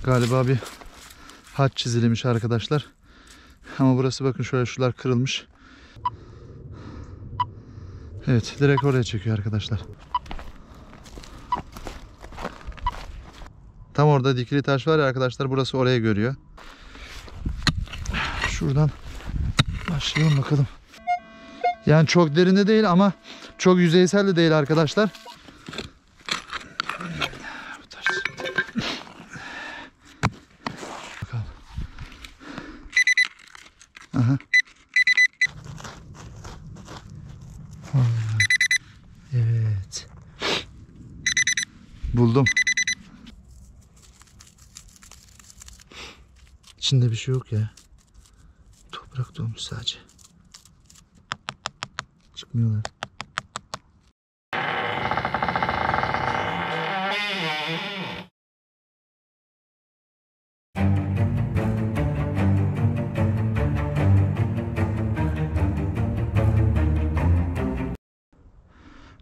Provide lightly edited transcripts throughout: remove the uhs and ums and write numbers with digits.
Galiba bir haç çizilmiş arkadaşlar. Ama burası bakın şöyle şular kırılmış. Evet, direkt oraya çekiyor arkadaşlar. Tam orada dikili taş var ya arkadaşlar, burası oraya görüyor. Şuradan başlayalım bakalım. Yani çok derinde değil ama çok yüzeysel de değil arkadaşlar. Bakalım. Aha. Evet. Buldum. İçinde bir şey yok ya. Toprak dolmuş sadece. Çıkmıyorlar.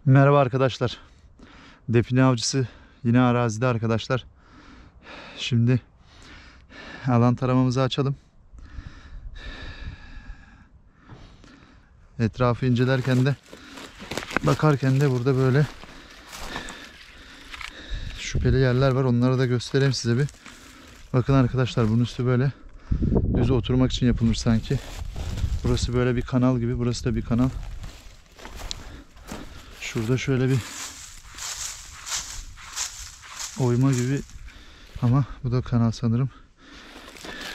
Merhaba arkadaşlar. Define avcısı yine arazide arkadaşlar. Şimdi alan taramamızı açalım. Etrafı incelerken de bakarken de burada böyle şüpheli yerler var. Onları da göstereyim size bir. Bakın arkadaşlar, bunun üstü böyle düz oturmak için yapılmış sanki. Burası böyle bir kanal gibi. Burası da bir kanal. Şurada şöyle bir oyma gibi ama bu da kanal sanırım.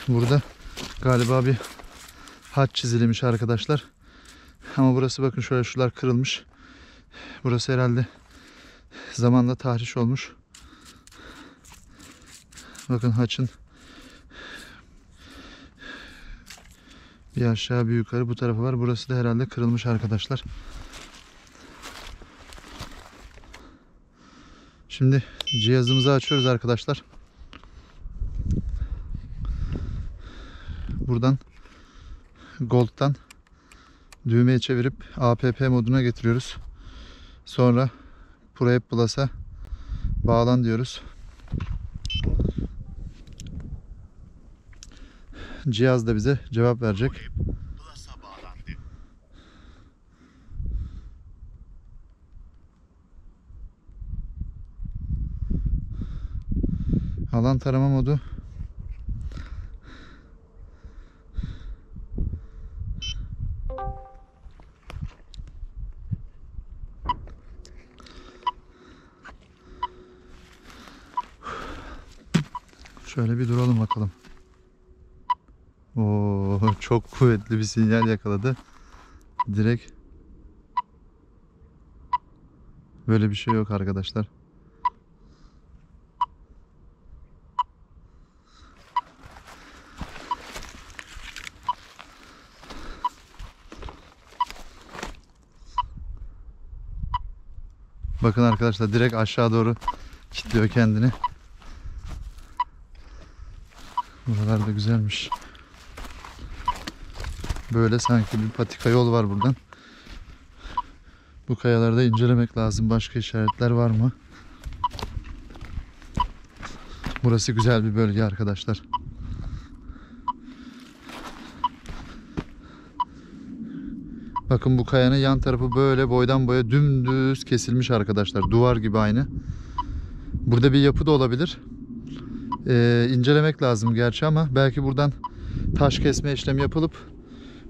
Burada galiba bir haç çizilmiş arkadaşlar. Ama burası bakın şöyle şular kırılmış. Burası herhalde zamanla tahriş olmuş. Bakın haçın bir aşağı bir yukarı bu tarafı var. Burası da herhalde kırılmış arkadaşlar. Şimdi cihazımızı açıyoruz arkadaşlar. Buradan Gold'dan düğmeyi çevirip APP moduna getiriyoruz. Sonra ProApp Plus'a bağlan diyoruz. Cihaz da bize cevap verecek. Alan tarama modu. Şöyle bir duralım bakalım. Oo, çok kuvvetli bir sinyal yakaladı. Direkt böyle bir şey yok arkadaşlar. Bakın arkadaşlar, direkt aşağı doğru kilitliyor kendini. Buralar da güzelmiş. Böyle sanki bir patika yol var buradan. Bu kayalarda incelemek lazım. Başka işaretler var mı? Burası güzel bir bölge arkadaşlar. Bakın bu kayanın yan tarafı böyle boydan boya dümdüz kesilmiş arkadaşlar. Duvar gibi aynı. Burada bir yapı da olabilir. İncelemek lazım gerçi ama belki buradan taş kesme işlemi yapılıp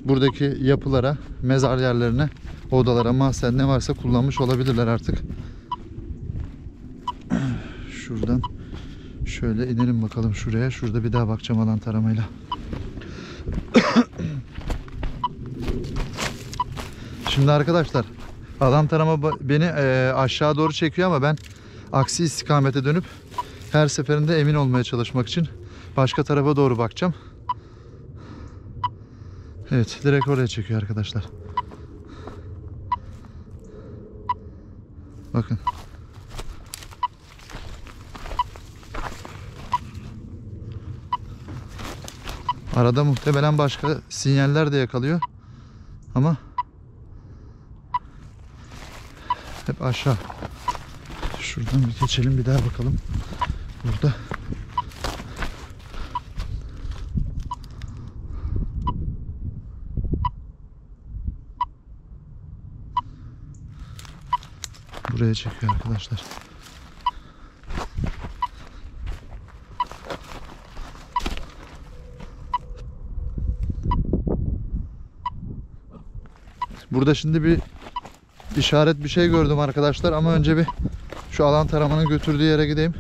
buradaki yapılara, mezar yerlerine, odalara, mahzen ne varsa kullanmış olabilirler artık. Şuradan şöyle inelim bakalım şuraya. Şurada bir daha bakacağım alan taramayla. Şimdi arkadaşlar, alan tarama beni aşağı doğru çekiyor ama ben aksi istikamete dönüp her seferinde emin olmaya çalışmak için başka tarafa doğru bakacağım. Evet, direkt oraya çekiyor arkadaşlar. Bakın. Arada muhtemelen başka sinyaller de yakalıyor. Ama hep aşağı. Şuradan bir geçelim, bir daha bakalım. Burada buraya çekiyor arkadaşlar. Burada şimdi bir işaret bir şey gördüm arkadaşlar ama önce bir şu alan taramanın götürdüğü yere gideyim.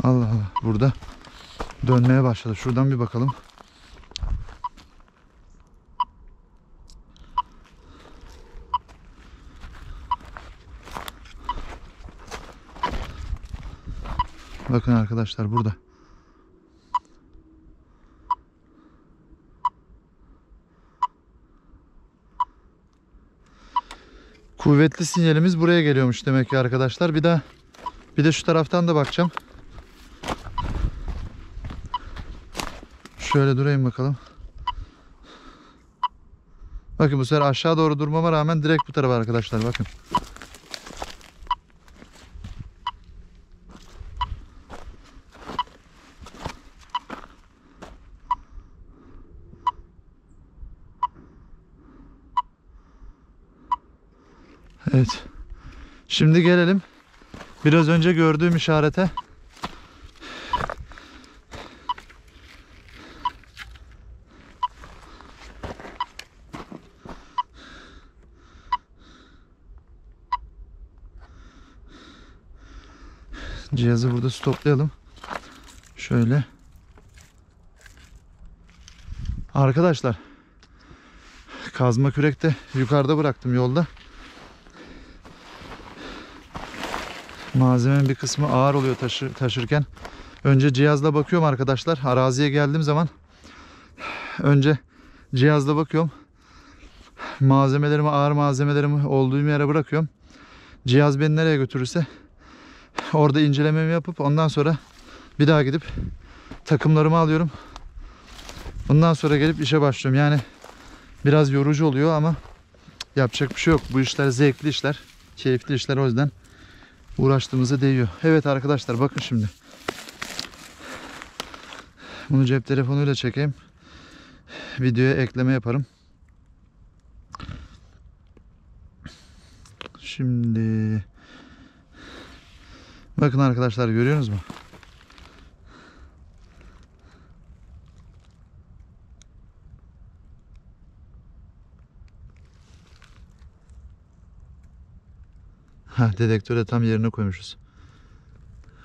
Allah Allah, burada dönmeye başladı. Şuradan bir bakalım. Bakın arkadaşlar burada. Kuvvetli sinyalimiz buraya geliyormuş demek ki arkadaşlar. Bir de şu taraftan da bakacağım. Şöyle durayım bakalım. Bakın bu sefer aşağı doğru durmama rağmen direkt bu tarafa arkadaşlar, bakın. Evet. Şimdi gelelim biraz önce gördüğüm işarete. Cihazı burada stoplayalım. Şöyle. Arkadaşlar, kazma kürek de yukarıda bıraktım yolda. Malzemenin bir kısmı ağır oluyor taşırken. Önce cihazla bakıyorum arkadaşlar. Araziye geldiğim zaman önce cihazla bakıyorum. Ağır malzemelerimi olduğum yere bırakıyorum. Cihaz beni nereye götürürse orada incelememi yapıp ondan sonra bir daha gidip takımlarımı alıyorum. Ondan sonra gelip işe başlıyorum. Yani biraz yorucu oluyor ama yapacak bir şey yok. Bu işler zevkli işler, keyifli işler, o yüzden uğraştığımıza değiyor. Evet arkadaşlar, bakın şimdi. Bunu cep telefonuyla çekeyim. Videoya ekleme yaparım. Şimdi bakın arkadaşlar, görüyorsunuz mu? Dedektörü tam yerine koymuşuz.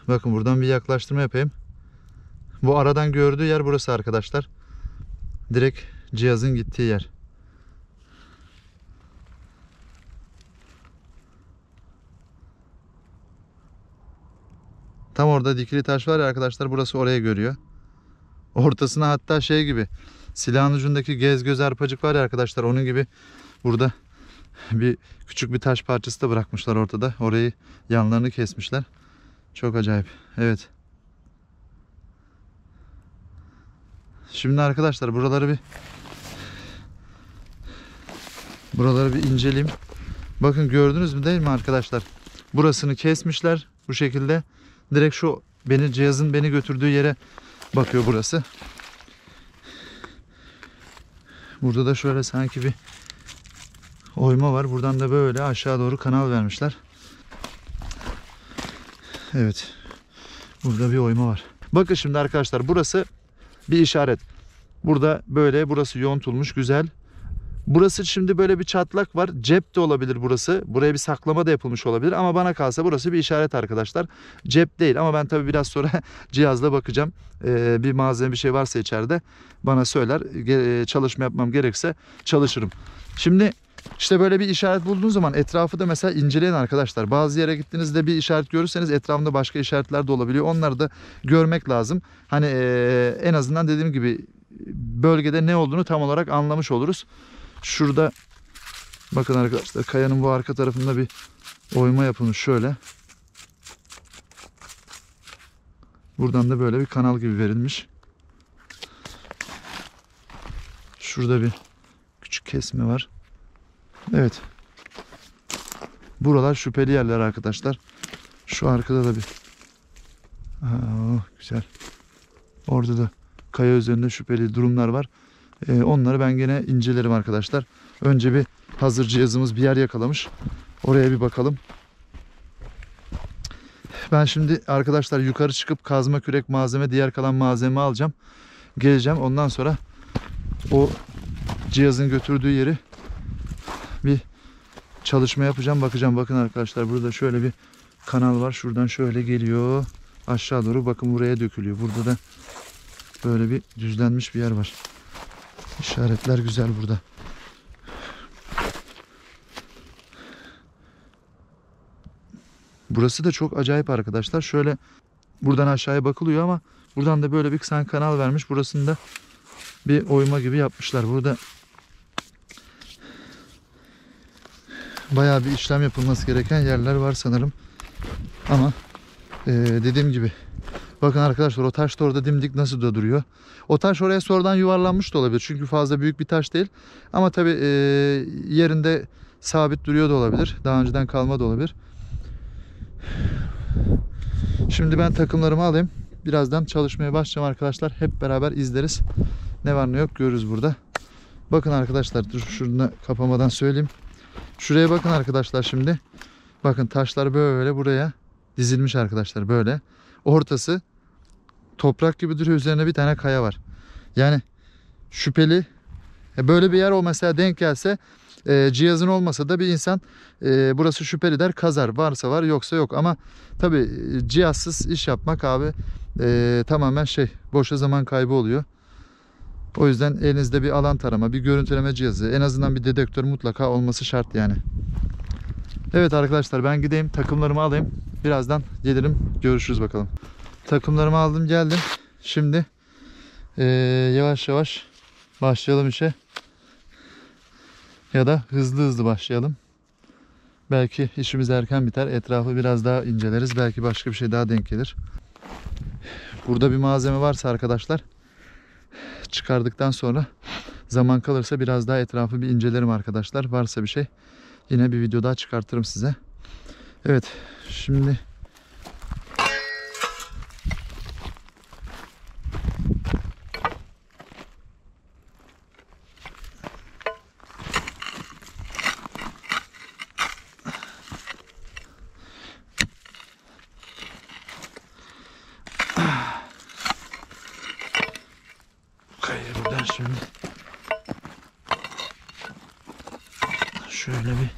Bakın buradan bir yaklaştırma yapayım. Bu aradan gördüğü yer burası arkadaşlar. Direkt cihazın gittiği yer. Tam orada dikili taş var ya arkadaşlar, burası oraya görüyor. Ortasına hatta şey gibi, silahın ucundaki gez göz arpacık var ya arkadaşlar, onun gibi burada küçük bir taş parçası da bırakmışlar ortada. Orayı, yanlarını kesmişler. Çok acayip. Evet. Şimdi arkadaşlar buraları bir inceleyeyim. Bakın, gördünüz mü değil mi arkadaşlar? Burasını kesmişler bu şekilde. Direkt şu cihazın beni götürdüğü yere bakıyor burası. Burada da şöyle sanki bir oyma var. Buradan da böyle aşağı doğru kanal vermişler. Evet. Burada bir oyma var. Bakın şimdi arkadaşlar, burası bir işaret. Burada böyle, burası yontulmuş, güzel. Burası şimdi böyle bir çatlak var. Cep de olabilir burası. Buraya bir saklama da yapılmış olabilir. Ama bana kalsa burası bir işaret arkadaşlar. Cep değil ama ben tabii biraz sonra cihazla bakacağım. Bir malzeme, bir şey varsa içeride bana söyler. Çalışma yapmam gerekirse çalışırım. Şimdi işte böyle bir işaret bulduğunuz zaman etrafı da mesela inceleyin arkadaşlar. Bazı yere gittiğinizde bir işaret görürseniz etrafında başka işaretler de olabiliyor. Onları da görmek lazım. Hani en azından dediğim gibi bölgede ne olduğunu tam olarak anlamış oluruz. Şurada bakın arkadaşlar, kayanın bu arka tarafında bir oyma yapılmış şöyle. Buradan da böyle bir kanal gibi verilmiş. Şurada bir küçük kesme var. Evet. Buralar şüpheli yerler arkadaşlar. Şu arkada da bir. Güzel. Orada da kaya üzerinde şüpheli durumlar var. Onları ben gene incelerim arkadaşlar. Önce bir hazır cihazımız bir yer yakalamış. Oraya bir bakalım. Ben şimdi arkadaşlar yukarı çıkıp kazma kürek malzeme, diğer kalan malzeme alacağım. Geleceğim. Ondan sonra o cihazın götürdüğü yeri bir çalışma yapacağım. Bakacağım. Bakın arkadaşlar, burada şöyle bir kanal var. Şuradan şöyle geliyor. Aşağı doğru bakın buraya dökülüyor. Burada da böyle bir düzlenmiş bir yer var. İşaretler güzel burada. Burası da çok acayip arkadaşlar. Şöyle buradan aşağıya bakılıyor ama buradan da böyle bir kısa kanal vermiş. Burasında bir oyma gibi yapmışlar. Burada bayağı bir işlem yapılması gereken yerler var sanırım. Ama dediğim gibi bakın arkadaşlar, o taş da orada dimdik nasıl da duruyor. O taş oraya sonradan yuvarlanmış da olabilir. Çünkü fazla büyük bir taş değil. Ama tabi yerinde sabit duruyor da olabilir. Daha önceden kalma da olabilir. Şimdi ben takımlarımı alayım. Birazdan çalışmaya başlayacağım arkadaşlar. Hep beraber izleriz. Ne var ne yok görürüz burada. Bakın arkadaşlar, dur şunu kapamadan söyleyeyim. Şuraya bakın arkadaşlar şimdi. Bakın taşlar böyle buraya dizilmiş arkadaşlar, böyle. Ortası toprak gibi duruyor. Üzerine bir tane kaya var. Yani şüpheli. Böyle bir yer o mesela denk gelse, cihazın olmasa da bir insan burası şüpheli der, kazar. Varsa var, yoksa yok. Ama tabi cihazsız iş yapmak abi tamamen boşa zaman kaybı oluyor. O yüzden elinizde bir alan tarama, bir görüntüleme cihazı, en azından bir dedektör mutlaka olması şart yani. Evet arkadaşlar, ben gideyim takımlarımı alayım. Birazdan gelirim, görüşürüz bakalım. Takımlarımı aldım, geldim. Şimdi yavaş yavaş başlayalım işe. Ya da hızlı hızlı başlayalım. Belki işimiz erken biter. Etrafı biraz daha inceleriz. Belki başka bir şey daha denk gelir. Burada bir malzeme varsa arkadaşlar, çıkardıktan sonra zaman kalırsa biraz daha etrafı bir incelerim arkadaşlar. Varsa bir şey yine bir video daha çıkartırım size. Evet, şimdi buradan şimdi şöyle bir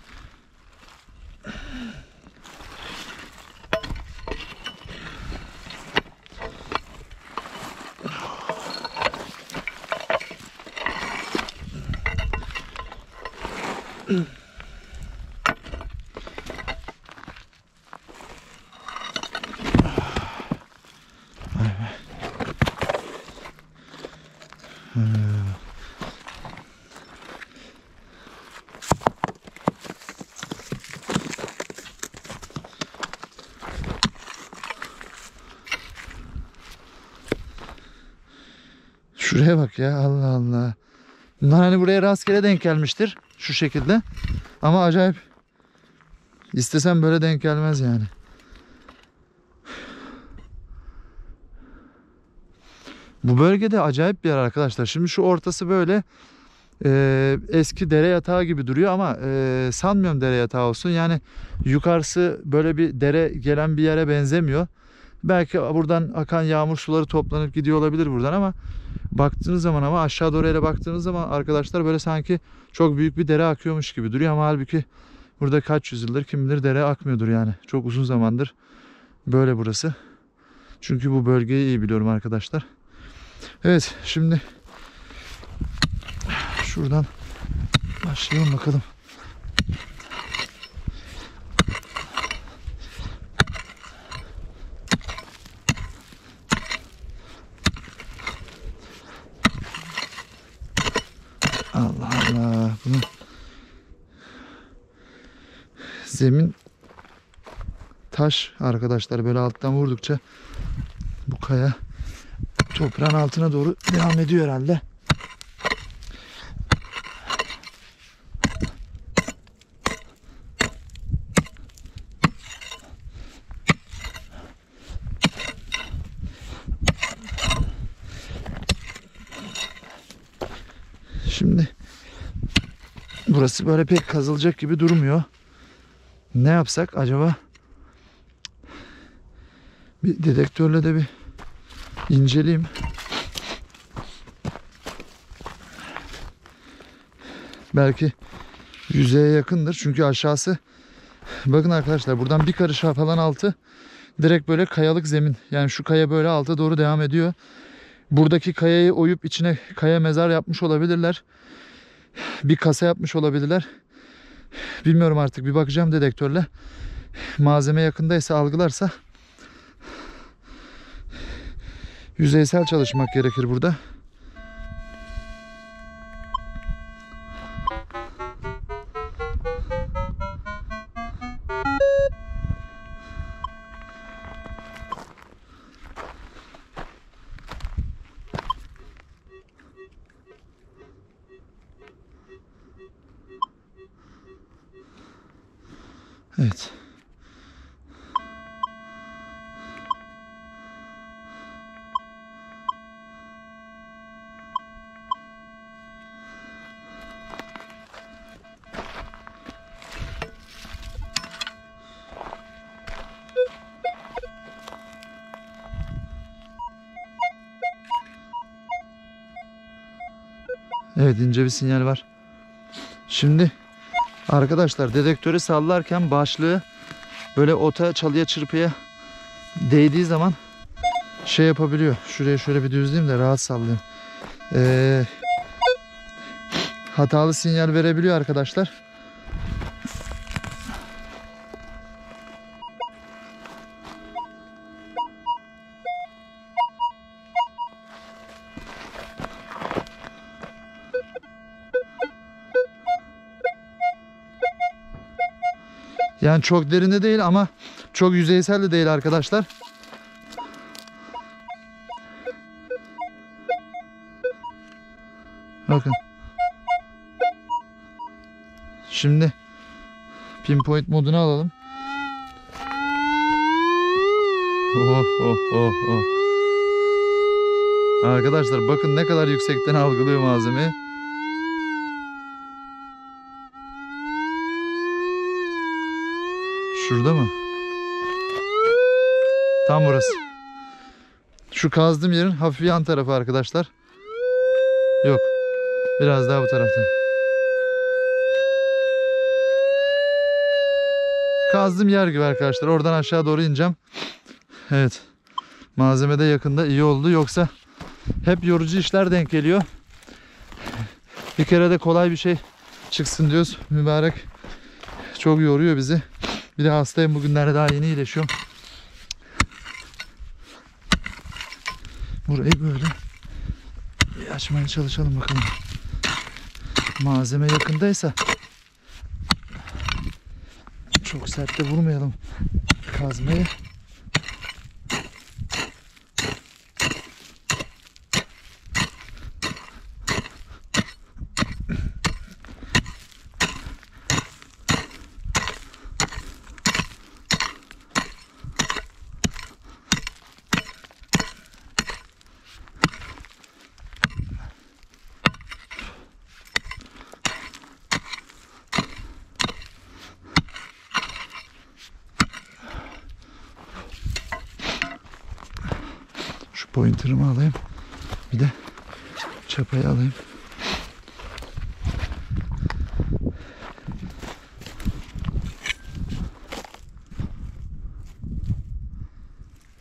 şuraya bak ya, Allah Allah. Bunlar hani buraya rastgele denk gelmiştir şu şekilde. Ama acayip. İstesem böyle denk gelmez yani. Bu bölgede acayip bir yer arkadaşlar. Şimdi şu ortası böyle eski dere yatağı gibi duruyor ama sanmıyorum dere yatağı olsun. Yani yukarısı böyle bir dere gelen bir yere benzemiyor. Belki buradan akan yağmur suları toplanıp gidiyor olabilir buradan ama baktığınız zaman, ama aşağı doğru ele baktığınız zaman arkadaşlar böyle sanki çok büyük bir dere akıyormuş gibi duruyor ama halbuki burada kaç yüzyıldır kim bilir dere akmıyordur yani. Çok uzun zamandır böyle burası. Çünkü bu bölgeyi iyi biliyorum arkadaşlar. Evet, şimdi şuradan başlayalım bakalım. Allah Allah. Bunun zemin taş arkadaşlar, böyle alttan vurdukça bu kaya toprağın altına doğru devam ediyor herhalde. Burası böyle pek kazılacak gibi durmuyor. Ne yapsak acaba? Bir dedektörle de bir inceleyeyim. Belki yüzeye yakındır. Çünkü aşağısı, bakın arkadaşlar, buradan bir karış falan altı direkt böyle kayalık zemin. Yani şu kaya böyle alta doğru devam ediyor. Buradaki kayayı oyup içine kaya mezar yapmış olabilirler. Bir kasa yapmış olabilirler. Bilmiyorum artık, bir bakacağım dedektörle. Malzeme yakındaysa, algılarsa yüzeysel çalışmak gerekir burada. Evet. Evet, ince bir sinyal var. Şimdi arkadaşlar, dedektörü sallarken başlığı böyle ota, çalıya, çırpıya değdiği zaman şey yapabiliyor. Şuraya şöyle bir düzleyeyim de rahat sallayayım. Hatalı sinyal verebiliyor arkadaşlar. Yani çok derinde değil ama çok yüzeysel de değil arkadaşlar. Bakın. Şimdi pinpoint modunu alalım. Oh, oh, oh, oh. Arkadaşlar bakın ne kadar yüksekten algılıyor malzemeyi. Şurada mı? Tam burası. Şu kazdığım yerin hafif yan tarafı arkadaşlar. Yok. Biraz daha bu tarafta. Kazdığım yer gibi arkadaşlar. Oradan aşağı doğru ineceğim. Evet. Malzeme de yakında, iyi oldu. Yoksa hep yorucu işler denk geliyor. Bir kere de kolay bir şey çıksın diyoruz. Mübarek çok yoruyor bizi. Bir de hastayım bugünlerde, daha yeni iyileşiyorum. Burayı böyle açmaya çalışalım bakalım. Malzeme yakındaysa çok sert de vurmayalım kazmayı. Pointer'ımı alayım. Bir de çapayı alayım.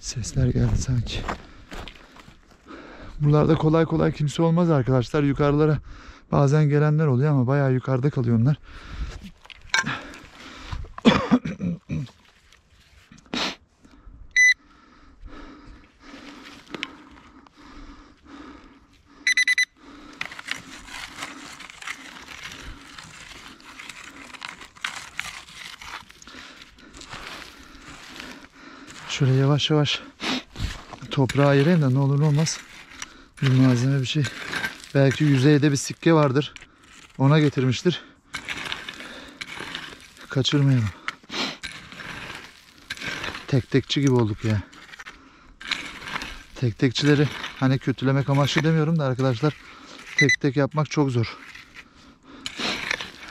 Sesler geldi sanki. Buralarda kolay kolay kimse olmaz arkadaşlar. Yukarılara bazen gelenler oluyor ama bayağı yukarıda kalıyor onlar. Şöyle yavaş yavaş toprağa ayırayım da ne olur ne olmaz. Bir malzeme, bir şey. Belki yüzeyde bir sikke vardır. Ona getirmiştir. Kaçırmayalım. Tek tekçi gibi olduk ya. Tek tekçileri hani kötülemek amaçlı demiyorum da arkadaşlar, tek tek yapmak çok zor.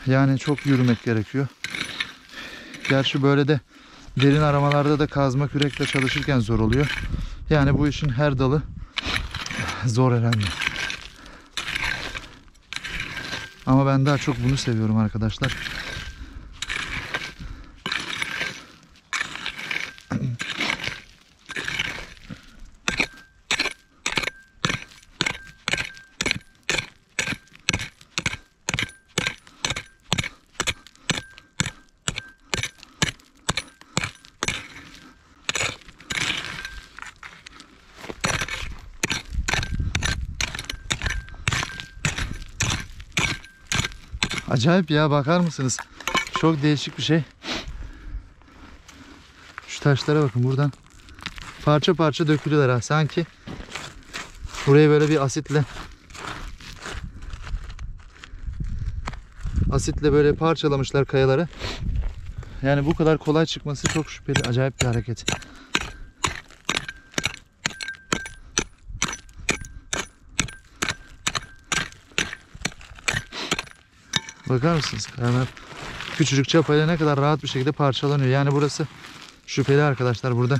Yani çok yürümek gerekiyor. Gerçi böyle de derin aramalarda da kazma kürekle çalışırken zor oluyor. Yani bu işin her dalı zor herhalde. Ama ben daha çok bunu seviyorum arkadaşlar. Acayip ya, bakar mısınız? Çok değişik bir şey. Şu taşlara bakın, buradan parça parça dökülüyorlar ha. Sanki burayı böyle bir asitle böyle parçalamışlar kayaları. Yani bu kadar kolay çıkması çok şüpheli, acayip bir hareket. Bakar mısınız? Kayalar küçücük çapayla ne kadar rahat bir şekilde parçalanıyor. Yani burası şüpheli arkadaşlar. Burada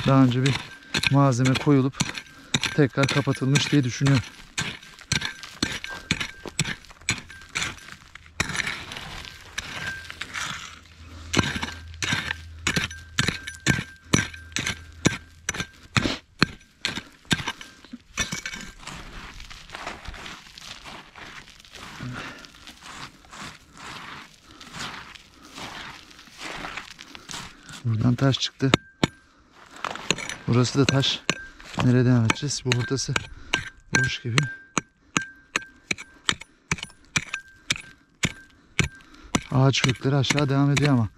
daha önce bir malzeme koyulup tekrar kapatılmış diye düşünüyorum. Buradan taş çıktı. Burası da taş. Nereye devam edeceğiz? Bu ortası boş gibi. Ağaç kökleri aşağı devam ediyor ama.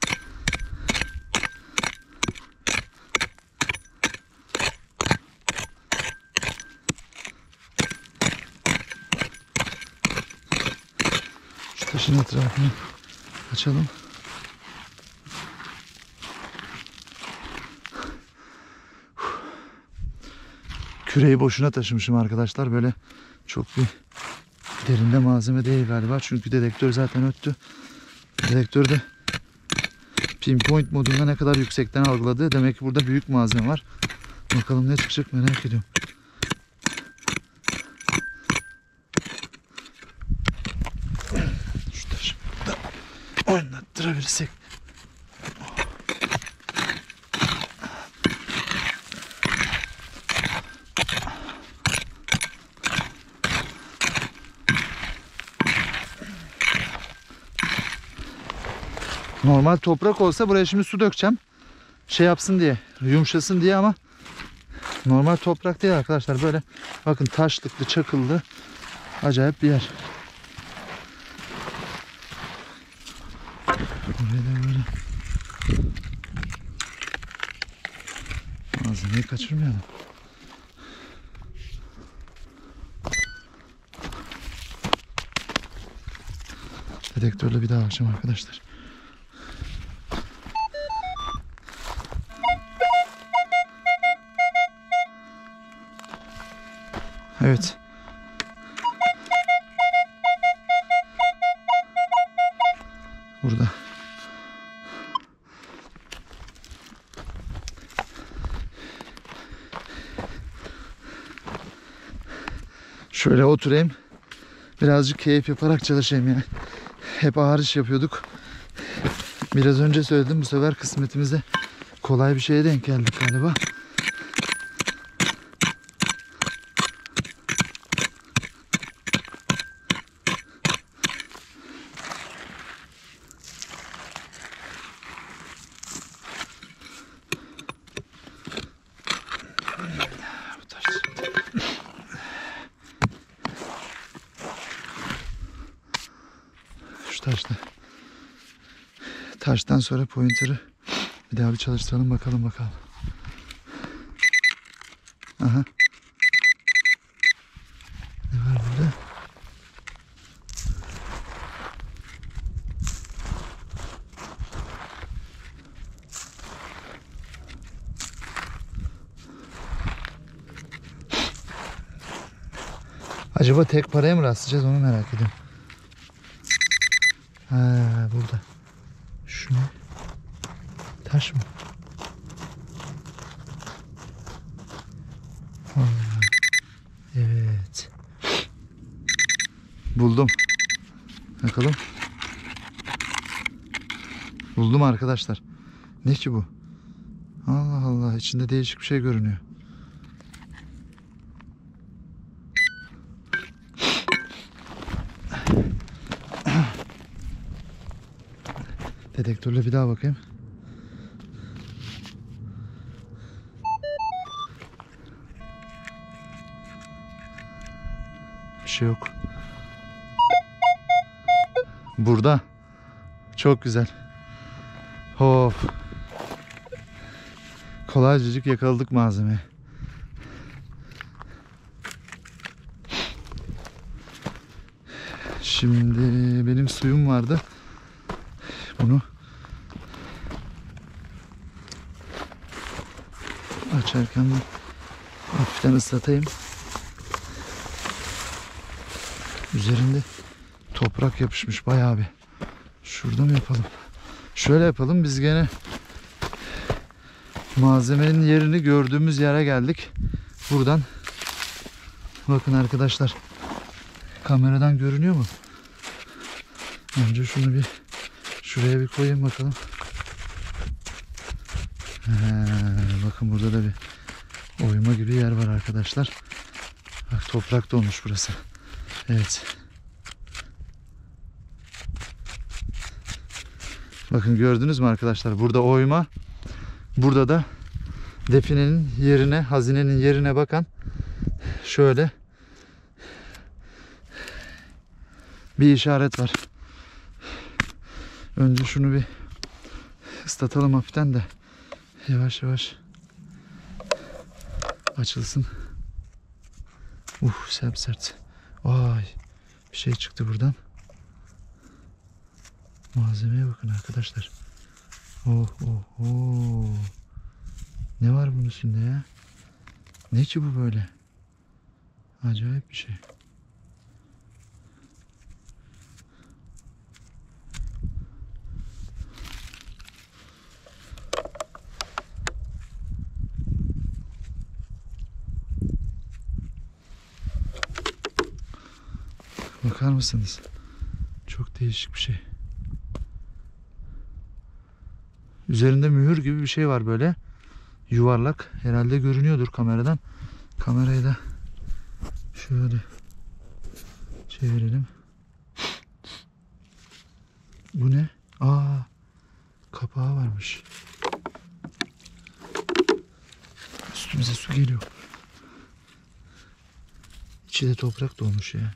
Şu taşın etrafını açalım. Küreği boşuna taşımışım arkadaşlar. Böyle çok bir derinde malzeme değil galiba. Çünkü dedektör zaten öttü. Dedektörde pinpoint modunda ne kadar yüksekten algıladı. Demek ki burada büyük malzeme var. Bakalım ne çıkacak, merak ediyorum. Şu taşı da oynattırabilirsek. Normal toprak olsa buraya şimdi su dökeceğim. Şey yapsın diye, yumuşasın diye, ama normal toprak değil arkadaşlar. Böyle bakın, taşlıklı, çakıllı, acayip bir yer. Buraya da böyle malzemeyi kaçırmayalım. Dedektörle bir daha bakacağım arkadaşlar. Evet. Burada. Şöyle oturayım. Birazcık keyif yaparak çalışayım ya. Hep ağır iş yapıyorduk. Biraz önce söyledim, bu sefer kısmetimize kolay bir şeye denk geldik galiba. Taştan sonra pointer'ı bir daha bir çalıştıralım, bakalım. Aha. Ne var burada? Acaba tek paraya mı rastlayacağız, onu merak ediyorum. Ha, burada. Şu ne? Taş mı? Ha, evet. Buldum. Bakalım. Buldum arkadaşlar. Ne ki bu? Allah Allah, içinde değişik bir şey görünüyor. Dedektörle bir daha bakayım. Bir şey yok. Burada. Çok güzel. Of. Kolaycacık yakaladık malzemeyi. Şimdi benim suyum vardı. Bunu açarken hafiften ıslatayım. Üzerinde toprak yapışmış bayağı bir. Şurada mı yapalım? Şöyle yapalım. Biz gene malzemenin yerini gördüğümüz yere geldik. Buradan bakın arkadaşlar. Kameradan görünüyor mu? Önce şunu bir şuraya bir koyayım bakalım. Bakın burada da bir oyma gibi yer var arkadaşlar. Bak, toprak dolmuş burası. Evet. Bakın gördünüz mü arkadaşlar? Burada oyma. Burada da definenin yerine, hazinenin yerine bakan şöyle bir işaret var. Önce şunu bir ıslatalım hafiften de yavaş yavaş açılsın. Sert. Vay, bir şey çıktı buradan. Malzemeye bakın arkadaşlar. Ne var bunun üstünde ya? Ne ki bu böyle? Acayip bir şey. Bakar mısınız? Çok değişik bir şey. Üzerinde mühür gibi bir şey var böyle. Yuvarlak. Herhalde görünüyordur kameradan. Kamerayı da şöyle çevirelim. Bu ne? Kapağı varmış. Üstümüze su geliyor. İçi de toprak dolmuş ya.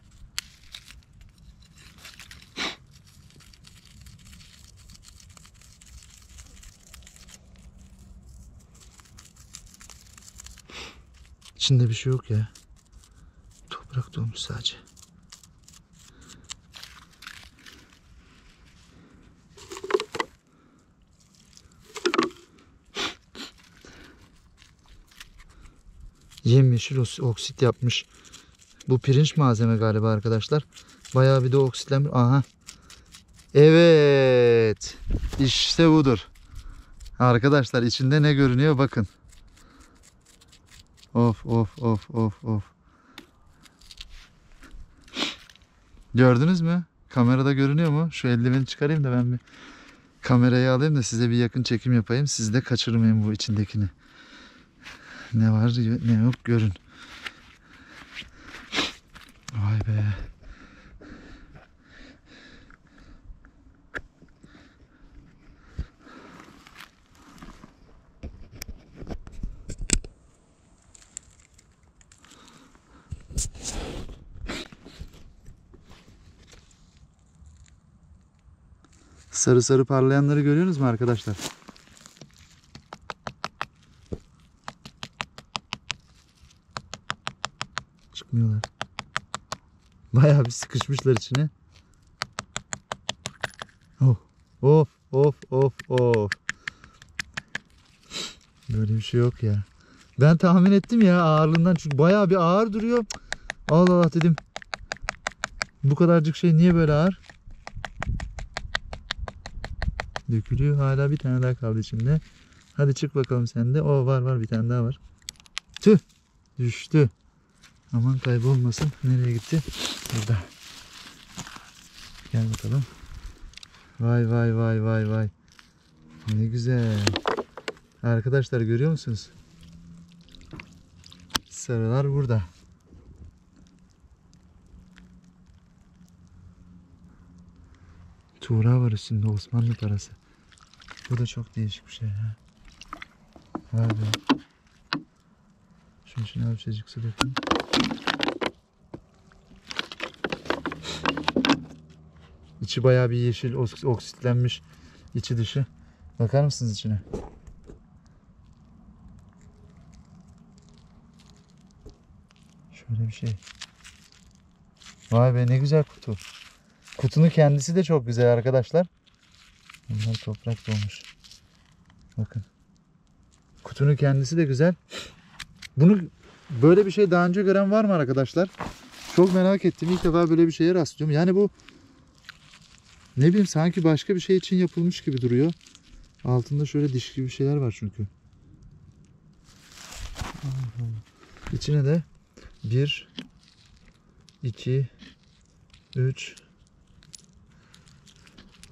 İçinde bir şey yok ya. Toprak dolmuş sadece. Yemyeşil oksit yapmış. Bu pirinç malzeme galiba arkadaşlar. Bayağı bir de oksitlenmiş. Aha. Evet. İşte budur. Arkadaşlar içinde ne görünüyor bakın. Of. Gördünüz mü? Kamerada görünüyor mu? Şu eldiveni çıkarayım da ben bir kamerayı alayım da size bir yakın çekim yapayım. Siz de kaçırmayın bu içindekini. Ne var ne yok görün. Vay be. Sarı sarı parlayanları görüyorsunuz mu arkadaşlar? Çıkmıyorlar. Bayağı bir sıkışmışlar içine. Of. Böyle bir şey yok ya. Ben tahmin ettim ya ağırlığından, çünkü bayağı bir ağır duruyor. Allah Allah dedim. Bu kadarcık şey niye böyle ağır? Dökülüyor. Hala bir tane daha kaldı içinde. Hadi çık bakalım sen de. O var bir tane daha var. Tüh. Düştü. Aman kaybolmasın. Nereye gitti? Burada. Gel bakalım. Vay. Ne güzel. Arkadaşlar görüyor musunuz? Sarılar burada. Tuğra var üstünde, Osmanlı parası. Bu da çok değişik bir şey ya. Vay be. Şunun içine azıcık su dökeyim. İçi bayağı bir yeşil, oksitlenmiş içi dışı. Bakar mısınız içine? Şöyle bir şey. Vay be, ne güzel kutu. Kutunun kendisi de çok güzel arkadaşlar. Bunlar toprak dolmuş. Bakın. Kutunun kendisi de güzel. Bunu böyle bir şey daha önce gören var mı arkadaşlar? Çok merak ettim. İlk defa böyle bir şeye rastlıyorum. Yani bu, ne bileyim, sanki başka bir şey için yapılmış gibi duruyor. Altında şöyle diş gibi bir şeyler var çünkü. İçine de 1, 2, 3,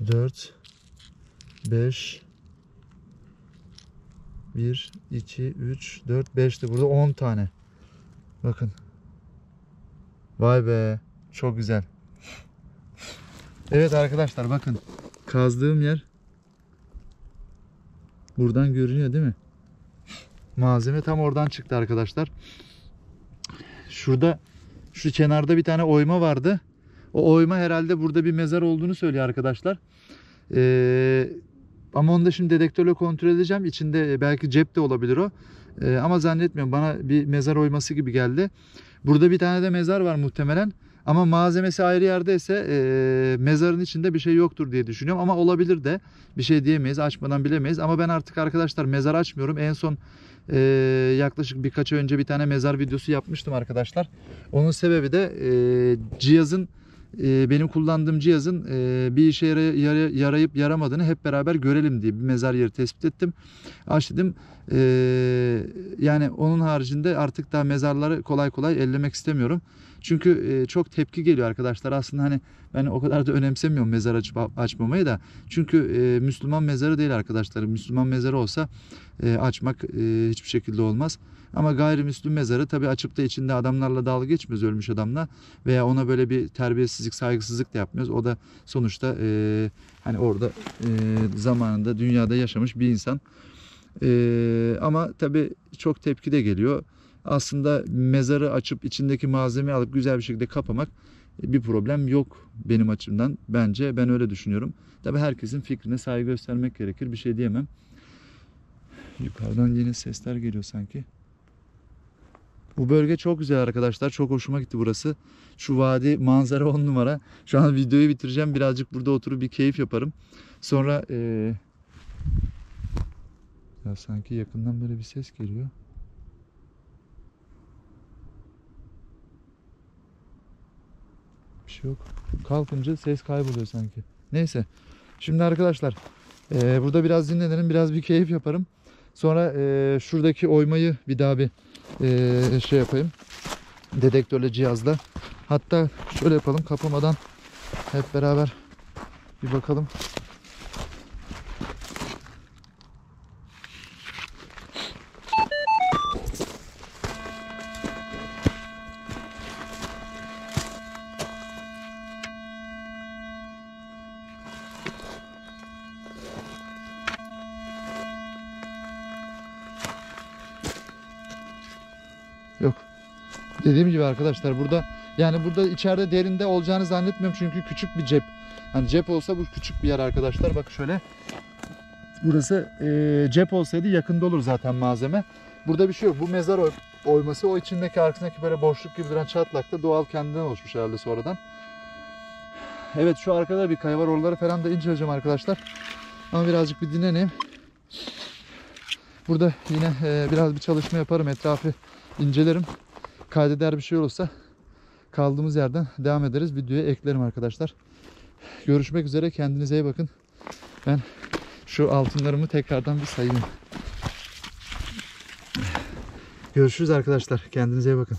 4, 5, 1, 2, 3, 4, 5 de burada 10 tane. Bakın. Vay be. Çok güzel. Evet arkadaşlar bakın. Kazdığım yer buradan görünüyor değil mi? Malzeme tam oradan çıktı arkadaşlar. Şurada, şu kenarda bir tane oyma vardı. O oyma herhalde burada bir mezar olduğunu söylüyor arkadaşlar. Ama onu da şimdi dedektörle kontrol edeceğim. İçinde belki cep de olabilir o. Ama zannetmiyorum. Bana bir mezar oyması gibi geldi. Burada bir tane de mezar var muhtemelen. Ama malzemesi ayrı yerdeyse mezarın içinde bir şey yoktur diye düşünüyorum. Ama olabilir de, bir şey diyemeyiz. Açmadan bilemeyiz. Ama ben artık arkadaşlar mezar açmıyorum. En son yaklaşık birkaç ay önce bir tane mezar videosu yapmıştım arkadaşlar. Onun sebebi de cihazın, benim kullandığım cihazın bir işe yarayıp yaramadığını hep beraber görelim diye bir mezar yeri tespit ettim. Açtım. Yani onun haricinde artık daha mezarları kolay kolay ellemek istemiyorum. Çünkü çok tepki geliyor arkadaşlar. Aslında hani ben o kadar da önemsemiyorum mezar açıp açmamayı da. Çünkü Müslüman mezarı değil arkadaşlar. Müslüman mezarı olsa açmak hiçbir şekilde olmaz. Ama gayrimüslim mezarı tabii açıp da içinde adamlarla dalga geçmiyoruz, ölmüş adamla. Veya ona böyle bir terbiyesizlik, saygısızlık da yapmıyoruz. O da sonuçta hani orada zamanında dünyada yaşamış bir insan. Ama tabii çok tepki de geliyor. Aslında mezarı açıp içindeki malzemeyi alıp güzel bir şekilde kapamak, bir problem yok benim açımdan. Bence, ben öyle düşünüyorum. Tabii herkesin fikrine saygı göstermek gerekir. Bir şey diyemem. Yukarıdan yine sesler geliyor sanki. Bu bölge çok güzel arkadaşlar. Çok hoşuma gitti burası. Şu vadi manzara 10 numara. Şu an videoyu bitireceğim. Birazcık burada oturup bir keyif yaparım. Sonra ya sanki yakından böyle bir ses geliyor. Bir şey yok. Kalkınca ses kayboluyor sanki. Neyse. Şimdi arkadaşlar burada biraz dinlenelim. Biraz bir keyif yaparım. Sonra şuradaki oymayı bir daha bir şey yapayım. Dedektörle, cihazla. Hatta şöyle yapalım. Kapamadan hep beraber bir bakalım. Yok. Dediğim gibi arkadaşlar burada, yani burada içeride derinde olacağını zannetmiyorum çünkü küçük bir cep. Hani cep olsa bu küçük bir yer arkadaşlar. Bak şöyle. Burası cep olsaydı yakında olur zaten malzeme. Burada bir şey yok. Bu mezar oyması, o içindeki arkasındaki böyle boşluk gibi duran çatlakta doğal kendinden oluşmuş herhalde sonradan. Evet, şu arkada bir kaya var. Oraları falan da inceleyeceğim arkadaşlar. Ama birazcık bir dinleneyim. Burada yine biraz bir çalışma yaparım. Etrafı incelerim. Kaydeder bir şey olursa kaldığımız yerden devam ederiz. Videoya eklerim arkadaşlar. Görüşmek üzere. Kendinize iyi bakın. Ben Şu altınlarımı tekrardan bir sayayım. Görüşürüz arkadaşlar. Kendinize iyi bakın.